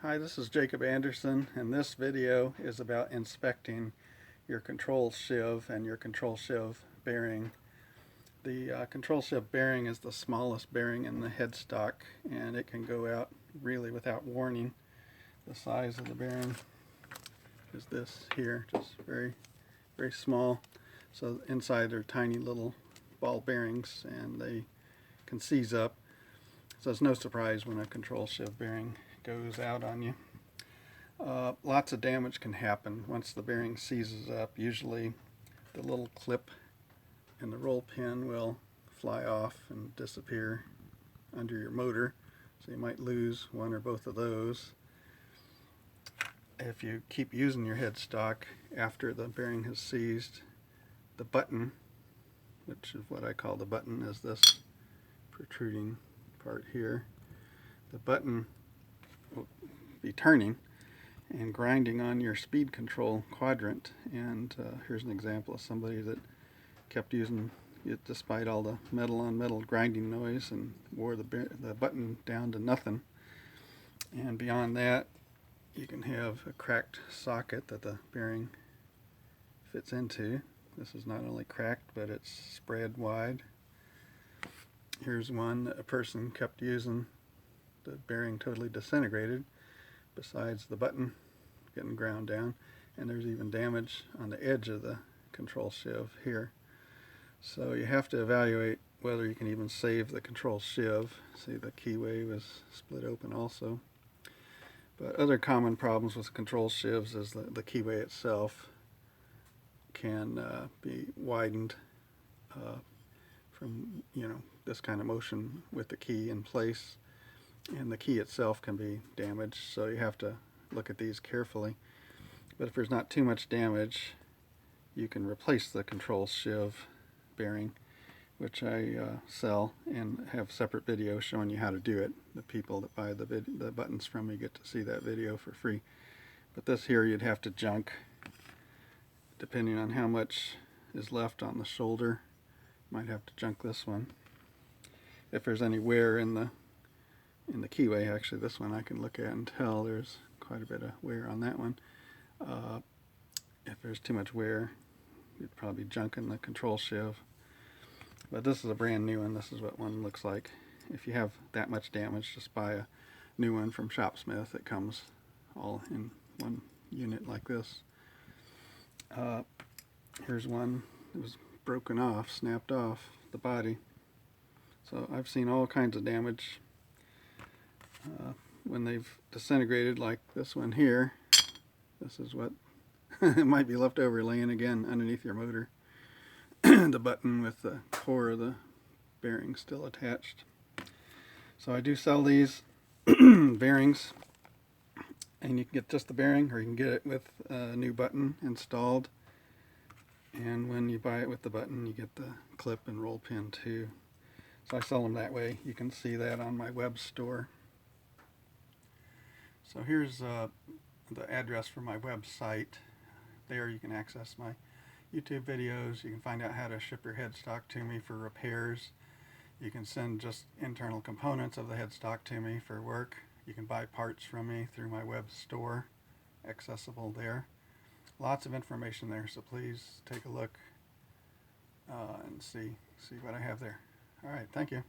Hi, this is Jacob Anderson, and this video is about inspecting your control sheave and your control sheave bearing. The control sheave bearing is the smallest bearing in the headstock, and it can go out really without warning. The size of the bearing is this here, just very, very small. So inside are tiny little ball bearings, and they can seize up. So it's no surprise when a control sheave bearing goes out on you. Lots of damage can happen once the bearing seizes up. Usually the little clip and the roll pin will fly off and disappear under your motor, so you might lose one or both of those. If you keep using your headstock after the bearing has seized, the button, which is what I call the button, is this protruding part here. The button will be turning and grinding on your speed control quadrant, and here's an example of somebody that kept using it despite all the metal on metal grinding noise and wore the button down to nothing. And beyond that, you can have a cracked socket that the bearing fits into. This is not only cracked, but it's spread wide. Here's one that a person kept using, the bearing totally disintegrated, besides the button getting ground down, and there's even damage on the edge of the control sheave here. So you have to evaluate whether you can even save the control sheave. See, the keyway was split open also. But other common problems with control sheaves is the keyway itself can be widened from this kind of motion with the key in place, and the key itself can be damaged, so you have to look at these carefully. But if there's not too much damage, you can replace the control sheave bearing, which I sell and have separate videos showing you how to do it. The people that buy the buttons from me get to see that video for free. But this here you'd have to junk, depending on how much is left on the shoulder. Might have to junk this one. If there's any wear in the keyway, actually this one I can look at and tell there's quite a bit of wear on that one. If there's too much wear, you'd probably be junking the control sheave. But this is a brand new one. This is what one looks like. If you have that much damage, just buy a new one from Shopsmith. It comes all in one unit like this. Here's one that was broken off, snapped off the body. So I've seen all kinds of damage when they've disintegrated, like this one here. This is what it might be left over laying again underneath your motor. The button with the core of the bearing still attached. So I do sell these bearings, and you can get just the bearing, or you can get it with a new button installed. And when you buy it with the button, you get the clip and roll pin too. So I sell them that way. You can see that on my web store. So here's the address for my website. There you can access my YouTube videos. You can find out how to ship your headstock to me for repairs. You can send just internal components of the headstock to me for work. You can buy parts from me through my web store, accessible there. Lots of information there, so please take a look and see what I have there. All right, thank you.